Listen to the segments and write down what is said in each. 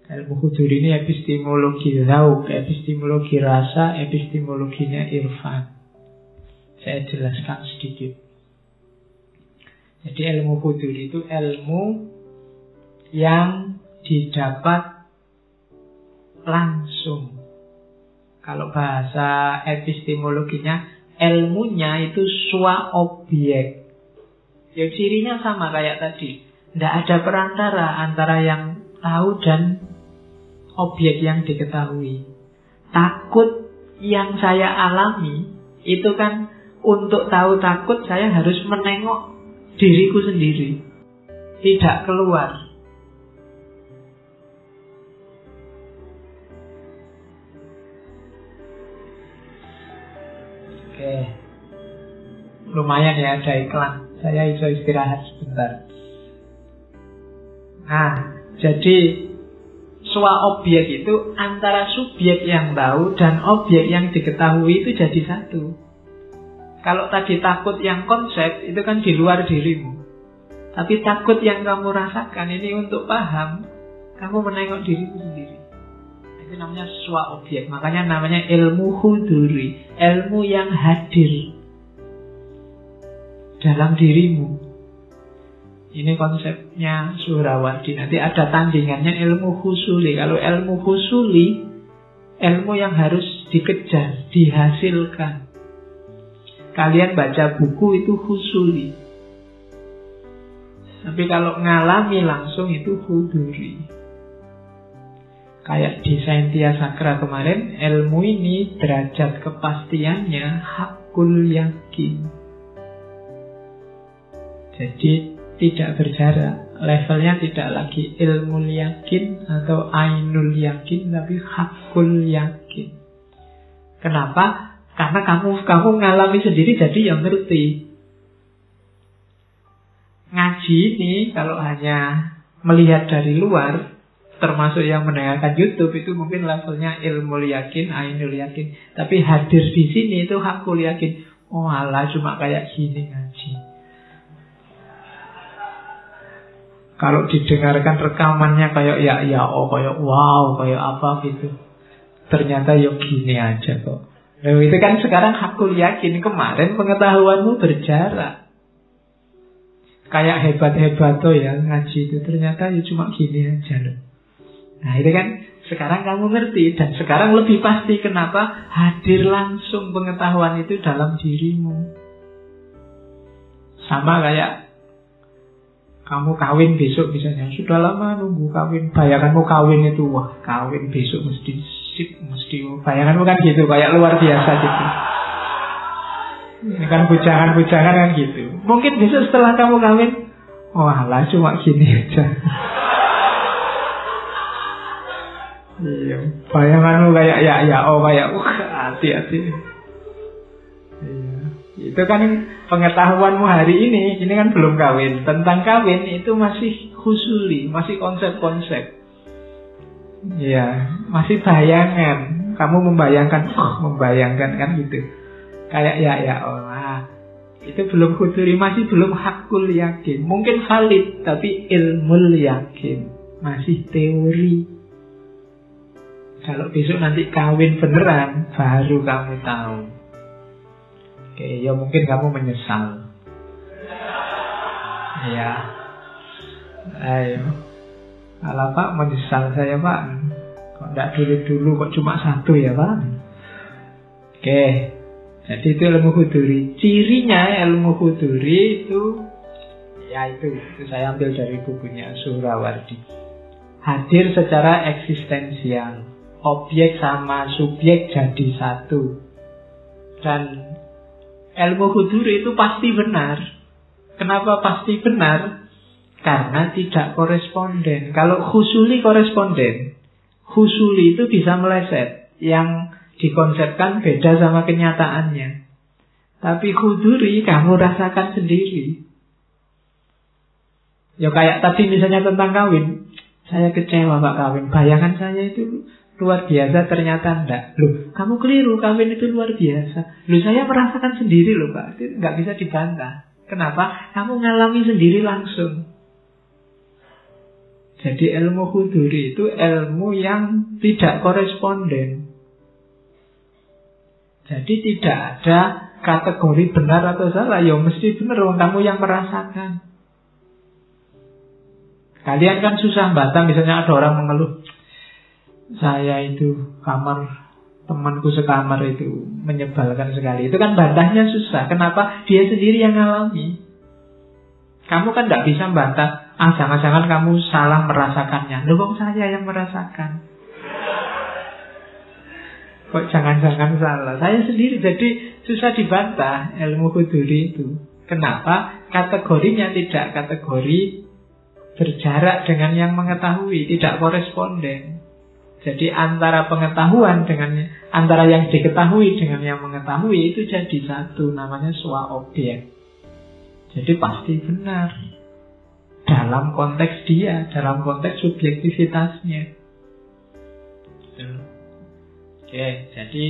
Ilmu huduri ini epistemologi zauk, epistemologi rasa, epistemologinya irfan. Saya jelaskan sedikit. Jadi ilmu huduri itu ilmu yang didapat langsung. Kalau bahasa epistemologinya, ilmunya itu swa objek. Ya cirinya sama kayak tadi. Tidak ada perantara antara yang tahu dan objek yang diketahui. Takut yang saya alami itu kan, untuk tahu takut saya harus menengok diriku sendiri, tidak keluar. Oke, lumayan ya ada iklan. Saya bisa istirahat sebentar. Nah, jadi swa objek itu antara subjek yang tahu dan objek yang diketahui itu jadi satu. Kalau tadi takut yang konsep itu kan di luar dirimu. Tapi takut yang kamu rasakan ini untuk paham, kamu menengok dirimu sendiri. Itu namanya swa objek. Makanya namanya ilmu huduri, ilmu yang hadir dalam dirimu. Ini konsepnya Suhrawardi. Nanti ada tandingannya ilmu husuli. Kalau ilmu husuli, ilmu yang harus dikejar, dihasilkan. Kalian baca buku itu husuli. Tapi kalau ngalami langsung itu huduri. Kayak di Saintia Sakra kemarin, ilmu ini derajat kepastiannya hakul yakin. Jadi tidak berjarak. Levelnya tidak lagi ilmu yakin atau ainul yakin, tapi hakul yakin. Kenapa? Karena kamu ngalami sendiri, jadi yang ngerti. Ngaji ini kalau hanya melihat dari luar, termasuk yang mendengarkan YouTube, itu mungkin levelnya ilmu yakin, ainul yakin. Tapi hadir di sini itu hakul yakin. Oh alah, cuma kayak gini ngaji. Kalau didengarkan rekamannya kayak kayak wow, kayak apa gitu. Ternyata gini aja kok. Nah, itu kan sekarang hakul yakin. Kemarin pengetahuanmu berjarak. Kayak hebat-hebat tuh ya ngaji itu. Ternyata cuma gini aja loh. Nah itu kan sekarang kamu ngerti. Dan sekarang lebih pasti kenapa hadir langsung pengetahuan itu dalam dirimu. Sama kayak kamu kawin besok misalnya, sudah lama nunggu kawin. Bayanganmu kawin itu, wah kawin besok mesti sip, mesti. Bayanganmu kan gitu, kayak luar biasa gitu. Ini kan bujangan-bujangan kan gitu. Mungkin besok setelah kamu kawin, wah lah cuma gini aja. Iya, bayanganmu kayak kayak hati-hati. Iya. Itu kan pengetahuanmu hari ini kan belum kawin. Tentang kawin itu masih husuli, masih konsep-konsep. Ya, masih bayangan. Kamu membayangkan kan gitu. Kayak itu belum huduri, masih belum hakul yakin. Mungkin valid, tapi ilmu yakin masih teori. Kalau besok nanti kawin beneran, baru kamu tahu. Oke, ya mungkin kamu menyesal. Ya. Ayo. Kalau Pak menyesal saya Pak. Kok enggak dulu kok cuma satu ya Pak? Oke. Jadi itu ilmu huduri. Cirinya ilmu huduri itu saya ambil dari bukunya Suhrawardi. Hadir secara eksistensial. Objek sama subjek jadi satu. Dan ilmu huduri itu pasti benar. Kenapa pasti benar? Karena tidak koresponden. Kalau husuli koresponden. Husuli itu bisa meleset. Yang dikonsepkan beda sama kenyataannya. Tapi huduri kamu rasakan sendiri. Ya kayak tadi misalnya tentang kawin. Saya kecewa Pak kawin. Bayangan saya itu luar biasa, ternyata enggak. Loh, kamu keliru, kawin itu luar biasa. Loh, saya merasakan sendiri loh Pak. Itu enggak bisa dibantah. Kenapa? Kamu ngalami sendiri langsung. Jadi ilmu huduri itu ilmu yang tidak koresponden. Jadi tidak ada kategori benar atau salah. Ya mesti benar, kamu yang merasakan. Kalian kan susah bantah, misalnya ada orang mengeluh, saya itu temanku sekamar itu menyebalkan sekali. Itu kan bantahnya susah. Kenapa? Dia sendiri yang ngalami. Kamu kan tidak bisa bantah, jangan-jangan kamu salah merasakannya. Loh, saya yang merasakan. Kok jangan-jangan salah? Saya sendiri, jadi susah dibantah ilmu huduri itu. Kenapa? Kategorinya tidak kategori berjarak dengan yang mengetahui, tidak koresponden. Jadi antara pengetahuan antara yang diketahui dengan yang mengetahui itu jadi satu, namanya swa objek. Jadi pasti benar dalam konteks dia, dalam konteks subjektivitasnya. Oke, jadi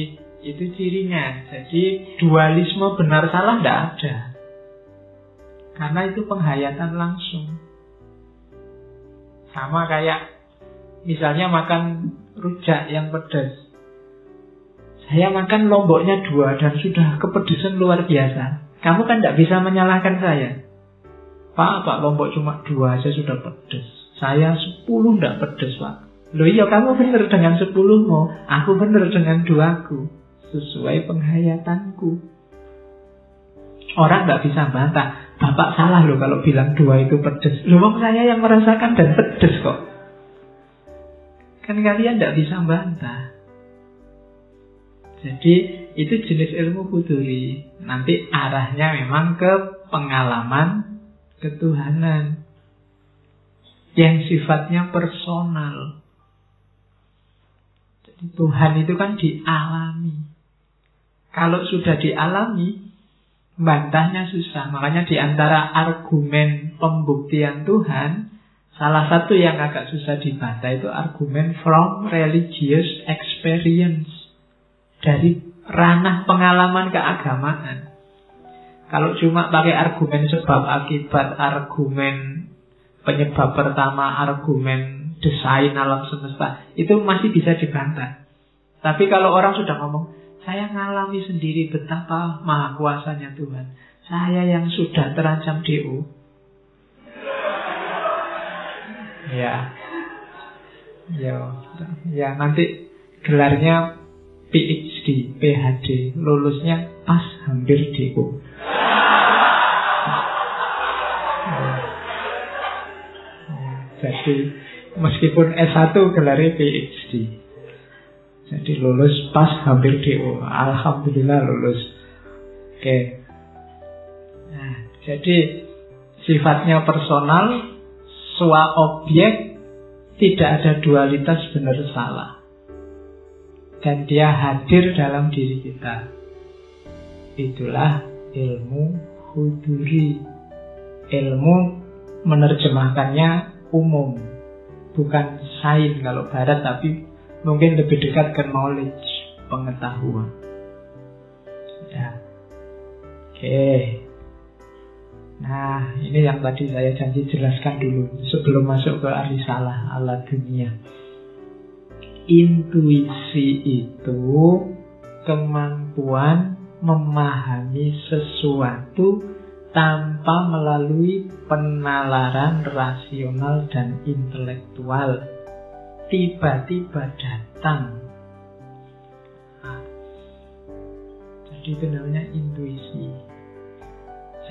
itu cirinya. Jadi dualisme benar salah tidak ada, karena itu penghayatan langsung. Sama kayak misalnya makan rujak yang pedas. Saya makan lomboknya 2 dan sudah kepedesan luar biasa. Kamu kan tidak bisa menyalahkan saya. Pak, lombok cuma 2 aja sudah pedes. Saya 10 tidak pedes, Pak. Loh iya, kamu benar dengan 10-mu, aku benar dengan 2-ku. Sesuai penghayatanku. Orang tidak bisa bantah. Bapak salah loh kalau bilang 2 itu pedes. Loh, saya yang merasakan dan pedes kok. Kan kalian tidak bisa bantah. Jadi itu jenis ilmu huduri. Nanti arahnya memang ke pengalaman ketuhanan yang sifatnya personal. Jadi Tuhan itu kan dialami. Kalau sudah dialami, bantahnya susah. Makanya di antara argumen pembuktian Tuhan, salah satu yang agak susah dibantah itu argumen from religious experience. Dari ranah pengalaman keagamaan. Kalau cuma pakai argumen sebab akibat, argumen penyebab pertama, argumen desain alam semesta, itu masih bisa dibantah. Tapi kalau orang sudah ngomong, saya ngalami sendiri betapa maha kuasanya Tuhan, saya yang sudah terancam DO, ya nanti gelarnya PhD, PhD, lulusnya pas hampir DO. Jadi meskipun S1 gelarnya PhD, jadi lulus pas hampir DO. Alhamdulillah lulus. Oke. Nah, jadi sifatnya personal, swa objek, tidak ada dualitas benar salah. Dan dia hadir dalam diri kita. Itulah ilmu huduri. Ilmu menerjemahkannya umum, bukan sains kalau barat, tapi mungkin lebih dekat ke knowledge, pengetahuan. Ya. Oke. Nah, ini yang tadi saya janji jelaskan dulu sebelum masuk ke arisalah ala dunia. Intuisi itu kemampuan memahami sesuatu tanpa melalui penalaran rasional dan intelektual. Tiba-tiba datang. Nah, jadi itu namanya intuisi.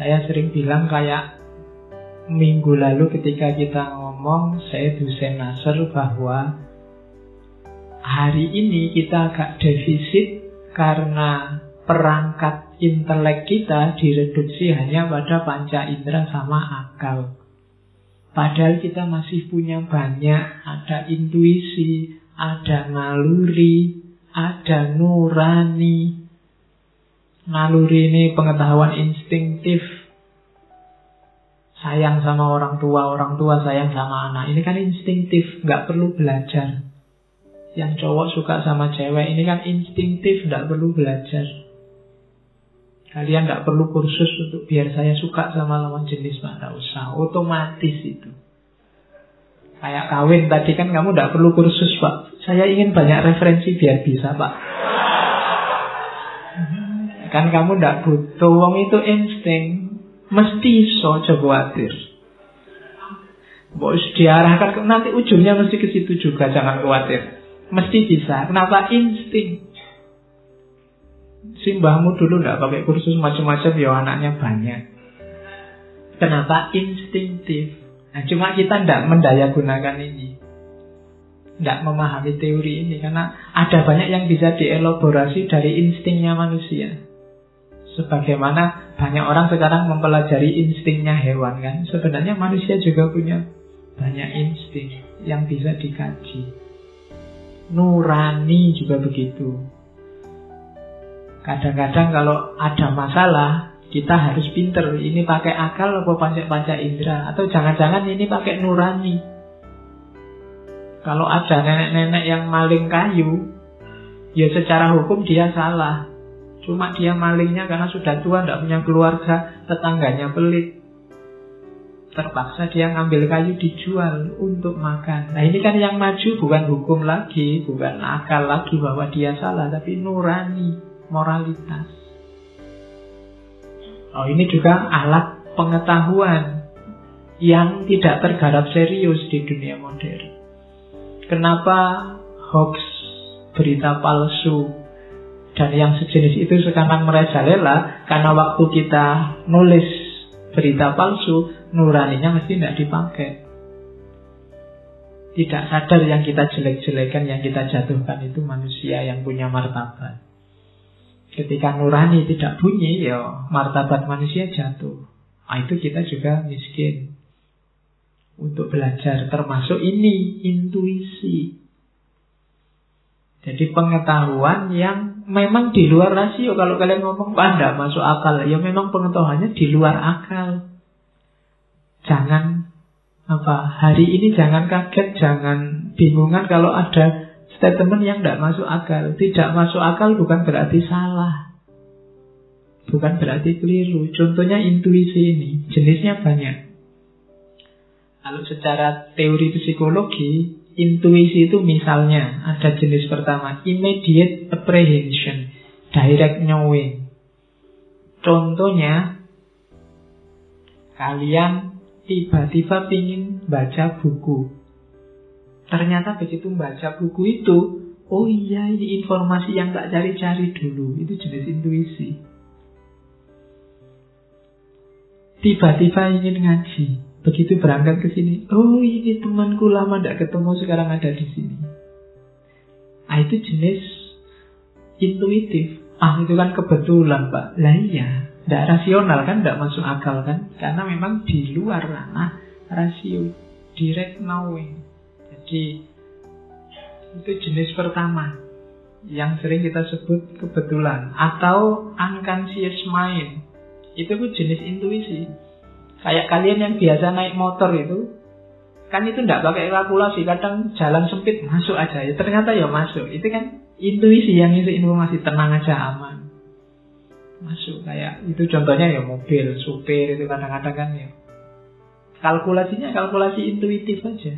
Saya sering bilang kayak minggu lalu ketika kita ngomong, saya Hussein Nasr, bahwa hari ini kita agak defisit karena perangkat intelek kita direduksi hanya pada panca indera sama akal. Padahal kita masih punya banyak, ada intuisi, ada naluri, ada nurani. Naluri ini pengetahuan instinktif. Sayang sama orang tua sayang sama anak. Ini kan instinktif, nggak perlu belajar. Yang cowok suka sama cewek, ini kan instinktif, nggak perlu belajar. Kalian tidak perlu kursus untuk biar saya suka sama lawan jenis, Pak. Tidak usah, otomatis itu. Kayak kawin tadi kan kamu tidak perlu kursus, Pak. Saya ingin banyak referensi biar bisa, Pak. Kan kamu tidak butuh. Wong itu insting. Mesti iso, coba khawatir. Bos diarahkan nanti ujungnya mesti ke situ juga, jangan khawatir. Mesti bisa. Kenapa? Insting. Simbahmu dulu tidak pakai kursus macam-macam, ya anaknya banyak. Kenapa? Instinktif. Nah, cuma kita tidak mendaya gunakan ini, tidak memahami teori ini, karena ada banyak yang bisa dielaborasi dari instingnya manusia. Sebagaimana banyak orang sekarang mempelajari instingnya hewan kan. Sebenarnya manusia juga punya banyak insting yang bisa dikaji. Nurani juga begitu. Kadang-kadang kalau ada masalah, kita harus pinter. Ini pakai akal atau panca indera, atau jangan-jangan ini pakai nurani. Kalau ada nenek-nenek yang maling kayu, ya secara hukum dia salah. Cuma dia malingnya karena sudah tua, tidak punya keluarga, tetangganya pelit. Terpaksa dia ngambil kayu dijual untuk makan. Nah ini kan yang maju bukan hukum lagi, bukan akal lagi bahwa dia salah, tapi nurani, moralitas. Oh ini juga alat pengetahuan yang tidak tergarap serius di dunia modern. Kenapa hoax, berita palsu, dan yang sejenis itu sekarang merajalela? Karena waktu kita nulis berita palsu, nuraninya mesti tidak dipakai. Tidak sadar yang kita jelek-jelekan, yang kita jatuhkan itu manusia yang punya martabat. Ketika nurani tidak bunyi, ya martabat manusia jatuh. Nah, itu kita juga miskin untuk belajar. Termasuk ini, intuisi. Jadi pengetahuan yang memang di luar rasio. Kalau kalian ngomong, Pak, tidak masuk akal. Ya memang pengetahuannya di luar akal. Jangan hari ini jangan kaget, jangan bingungan kalau ada statement yang tidak masuk akal. Tidak masuk akal bukan berarti salah, bukan berarti keliru. Contohnya intuisi ini, jenisnya banyak. Kalau secara teori psikologi, intuisi itu misalnya ada jenis pertama, immediate apprehension, direct knowing. Contohnya, kalian tiba-tiba ingin baca buku. Ternyata begitu membaca buku itu, oh iya ini informasi yang tak cari-cari dulu. Itu jenis intuisi. Tiba-tiba ingin ngaji. Begitu berangkat ke sini, oh ini temanku lama tidak ketemu, sekarang ada di sini. Ah itu jenis intuitif. Ah itu kan kebetulan, Pak. Lah iya, tidak rasional kan, tidak masuk akal kan, karena memang di luar ranah rasio, direct knowing. Jadi itu jenis pertama yang sering kita sebut kebetulan atau unconscious mind. Itu pun jenis intuisi. Kayak kalian yang biasa naik motor itu, kan itu tidak pakai kalkulasi. Kadang jalan sempit masuk aja, ya ternyata ya masuk. Itu kan intuisi yang isi informasi, tenang aja, aman, masuk. Kayak itu contohnya ya mobil, supir itu kadang-kadang kan ya kalkulasinya kalkulasi intuitif aja.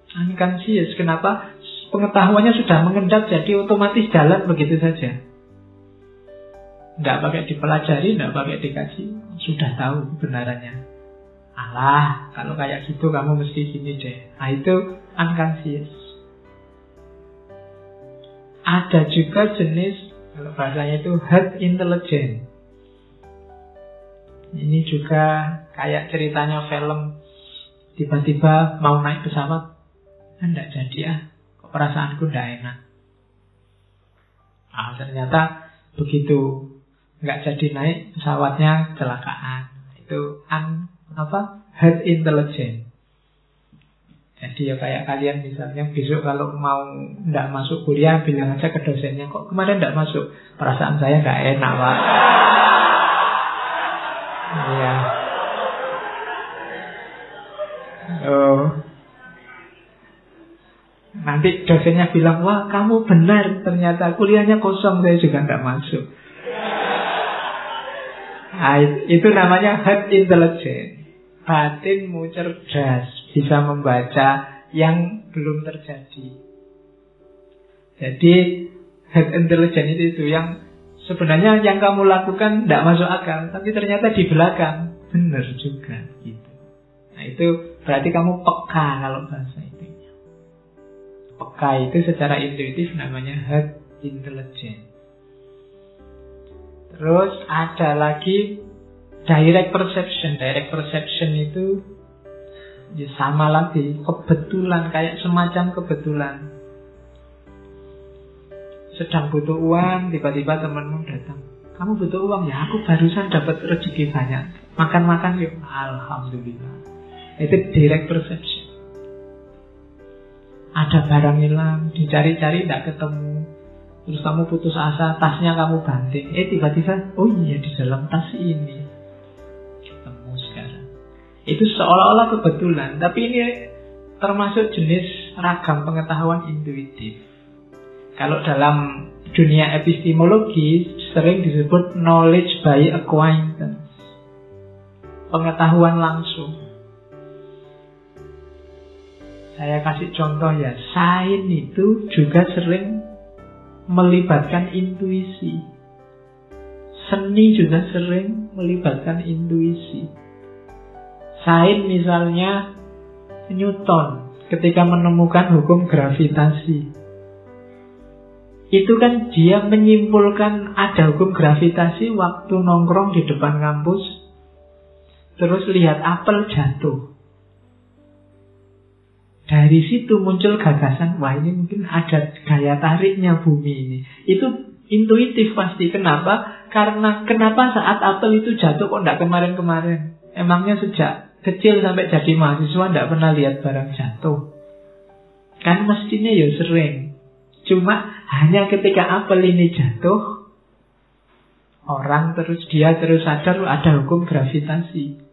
Unconscious. Kenapa? Pengetahuannya sudah mengendap, jadi otomatis jalan begitu saja. Tidak pakai dipelajari, tidak pakai dikaji, sudah tahu kebenarannya. Alah, kalau kayak gitu kamu mesti gini deh. Nah itu unconscious. Ada juga jenis, kalau bahasanya itu herd intelligence. Ini juga kayak ceritanya film. Tiba-tiba mau naik pesawat, tidak jadi kok perasaanku tidak enak. Nah, ternyata begitu nggak jadi naik pesawatnya kecelakaan. Itu herd intelligence. Jadi ya kayak kalian misalnya besok kalau mau tidak masuk kuliah, bilang aja ke dosennya, kok kemarin tidak masuk, perasaan saya nggak enak, Pak. Iya. Oh. Nanti dosennya bilang, wah kamu benar, ternyata kuliahnya kosong, saya juga nggak masuk. Nah, itu namanya herd intelligence. Batinmu cerdas, bisa membaca yang belum terjadi. Jadi head intelligence itu yang sebenarnya yang kamu lakukan tidak masuk akal, tapi ternyata di belakang benar juga gitu. Nah itu berarti kamu peka kalau bahasa itu. Peka itu secara intuitif namanya head intelligence. Terus ada lagi direct perception. Direct perception itu ya sama lagi, kebetulan, kayak semacam kebetulan. Sedang butuh uang, tiba-tiba temanmu datang. Kamu butuh uang? Ya aku barusan dapat rezeki banyak. Makan-makan yuk. Alhamdulillah. Itu direct perception. Ada barang hilang, dicari-cari tidak ketemu. Terus kamu putus asa, tasnya kamu banting. Tiba-tiba, oh iya di dalam tas ini. Ketemu sekarang. Itu seolah-olah kebetulan. Tapi ini termasuk jenis ragam pengetahuan intuitif. Kalau dalam dunia epistemologi sering disebut knowledge by acquaintance. Pengetahuan langsung. Saya kasih contoh ya, sains itu juga sering melibatkan intuisi. Seni juga sering melibatkan intuisi. Sains misalnya Newton ketika menemukan hukum gravitasi. Itu kan dia menyimpulkan ada hukum gravitasi waktu nongkrong di depan kampus. Terus lihat apel jatuh. Dari situ muncul gagasan, wah ini mungkin ada gaya tariknya bumi ini. Itu intuitif pasti. Kenapa? Karena kenapa saat apel itu jatuh kok tidak kemarin-kemarin? Emangnya sejak kecil sampai jadi mahasiswa tidak pernah lihat barang jatuh? Kan mestinya ya sering. Cuma hanya ketika apel ini jatuh, dia terus sadar ada hukum gravitasi.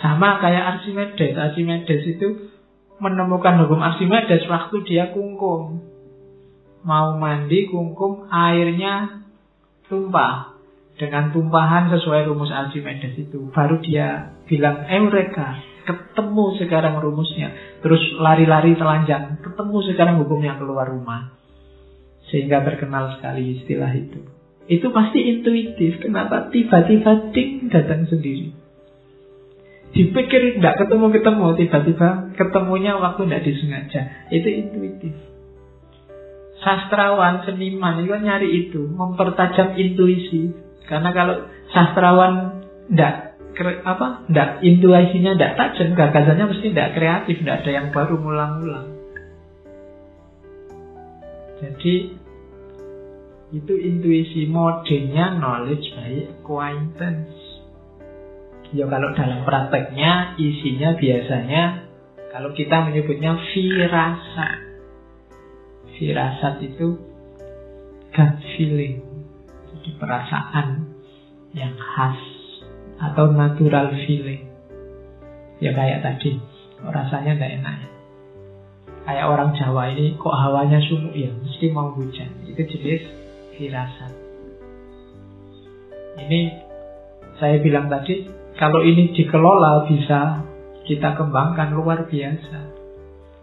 Sama kayak Archimedes. Archimedes itu menemukan hukum Archimedes waktu dia kungkum. Mau mandi kungkum, airnya tumpah. Dengan tumpahan sesuai rumus Archimedes itu. Baru dia bilang, Eureka, ketemu sekarang rumusnya. Terus lari-lari telanjang, ketemu sekarang hukumnya keluar rumah. Sehingga terkenal sekali istilah itu. Itu pasti intuitif. Kenapa? Tiba-tiba ding datang sendiri. Dipikir tidak ketemu-ketemu, tiba-tiba ketemunya waktu tidak disengaja. Itu intuitif. Sastrawan, seniman itu kan nyari itu, mempertajam intuisi. Karena kalau sastrawan tidak intuisinya tidak tajam, gagasannya mesti tidak kreatif, tidak ada yang baru ngulang-ngulang. Jadi itu intuisi, modenya knowledge by acquaintance. Ya kalau dalam prakteknya isinya biasanya kalau kita menyebutnya firasat. Firasat itu gut feeling. Jadi perasaan yang khas atau natural feeling. Ya kayak tadi, rasanya tidak enak ya. Kayak orang Jawa ini kok hawanya sumuk ya, mesti mau hujan. Itu jenis firasat. Ini saya bilang tadi, kalau ini dikelola bisa kita kembangkan luar biasa.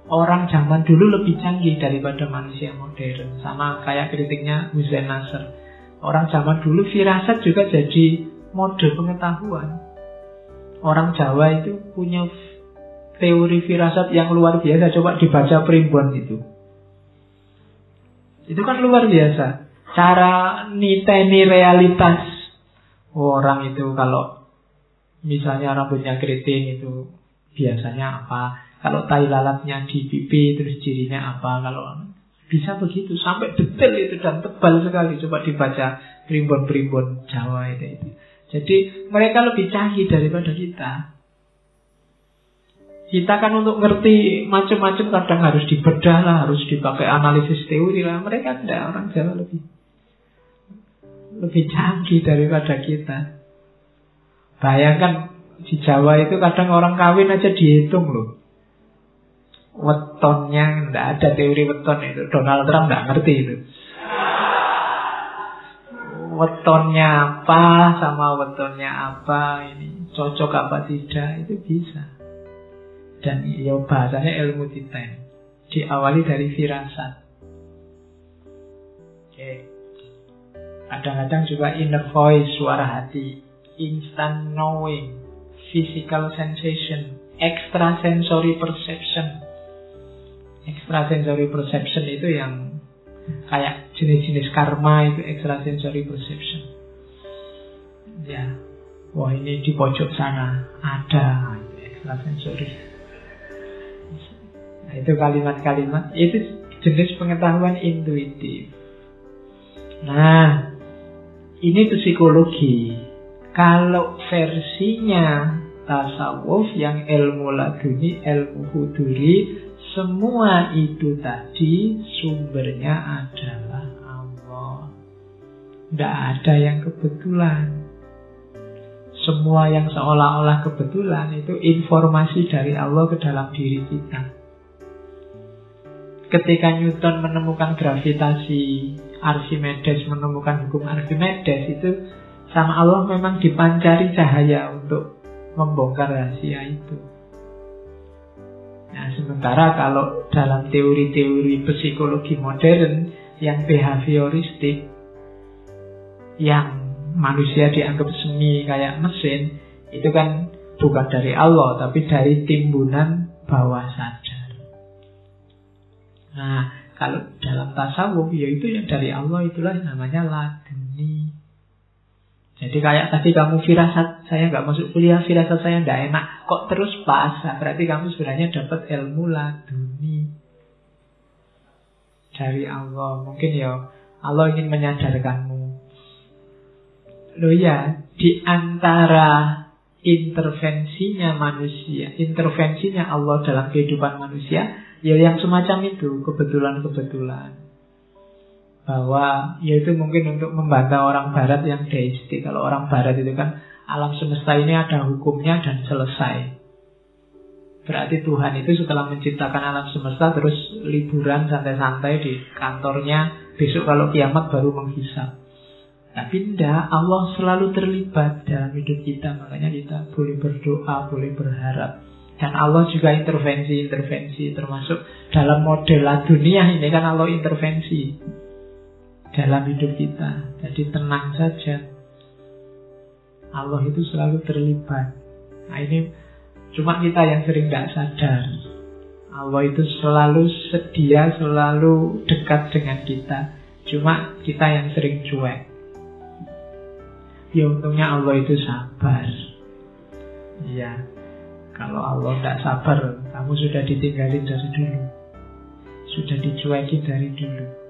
Orang zaman dulu lebih canggih daripada manusia modern. Sama kayak kritiknya Hussein Nasr. Orang zaman dulu firasat juga jadi mode pengetahuan. Orang Jawa itu punya teori firasat yang luar biasa. Coba dibaca Primbon itu. Itu kan luar biasa. Cara niteni realitas. Orang itu kalau misalnya rambutnya keriting itu biasanya apa? Kalau tai lalatnya di pipi terus cirinya apa? Kalau bisa begitu sampai detail itu dan tebal sekali. Coba dibaca primbon-primbon Jawa itu. Jadi mereka lebih canggih daripada kita. Kita kan untuk ngerti macam-macam kadang harus dibedah lah, harus dipakai analisis teori lah. Mereka tidak, orang Jawa lebih canggih daripada kita. Bayangkan di Jawa itu kadang orang kawin aja dihitung loh. Wetonnya, tidak ada teori weton itu. Donald Trump tidak ngerti itu. Wetonnya apa sama wetonnya apa, ini cocok apa tidak, itu bisa. Dan ya bahasanya ilmu titan. Diawali dari firasat. Oke. Kadang-kadang juga inner voice, suara hati, instant knowing, physical sensation, extrasensory perception. Extrasensory perception itu yang kayak jenis-jenis karma, itu extrasensory perception. Ya, wah ini di pojok sana ada extrasensory. Nah, itu kalimat-kalimat, itu jenis pengetahuan intuitif. Nah, ini psikologi. Kalau versinya tasawuf yang ilmu laduni, ilmu huduri, semua itu tadi sumbernya adalah Allah. Tidak ada yang kebetulan. Semua yang seolah-olah kebetulan itu informasi dari Allah ke dalam diri kita. Ketika Newton menemukan gravitasi, Archimedes menemukan hukum Archimedes, itu sama Allah memang dipancari cahaya untuk membongkar rahasia itu. Nah, sementara kalau dalam teori-teori psikologi modern yang behavioristik, yang manusia dianggap semi kayak mesin, itu kan bukan dari Allah, tapi dari timbunan bawah sadar. Nah, kalau dalam tasawuf, yaitu yang dari Allah, itulah namanya laduni. Jadi kayak tadi kamu firasat, saya nggak masuk kuliah, firasat saya nggak enak, kok terus pasrah, berarti kamu sebenarnya dapat ilmu laduni dari Allah. Mungkin ya Allah ingin menyadarkanmu. Loh ya, di antara intervensinya manusia, intervensinya Allah dalam kehidupan manusia, ya yang semacam itu, kebetulan-kebetulan. Bahwa yaitu mungkin untuk membantah orang barat yang deistik. Kalau orang barat itu kan alam semesta ini ada hukumnya dan selesai. Berarti Tuhan itu setelah menciptakan alam semesta terus liburan santai-santai di kantornya, besok kalau kiamat baru menghisap. Tapi tidak, Allah selalu terlibat dalam hidup kita. Makanya kita boleh berdoa, boleh berharap. Dan Allah juga intervensi, termasuk dalam model dunia ini kan Allah intervensi dalam hidup kita. Jadi tenang saja, Allah itu selalu terlibat. Nah ini cuma kita yang sering tidak sadar. Allah itu selalu sedia, selalu dekat dengan kita. Cuma kita yang sering cuek. Ya untungnya Allah itu sabar. Ya, kalau Allah tidak sabar, kamu sudah ditinggalin dari dulu, sudah dicuekin dari dulu.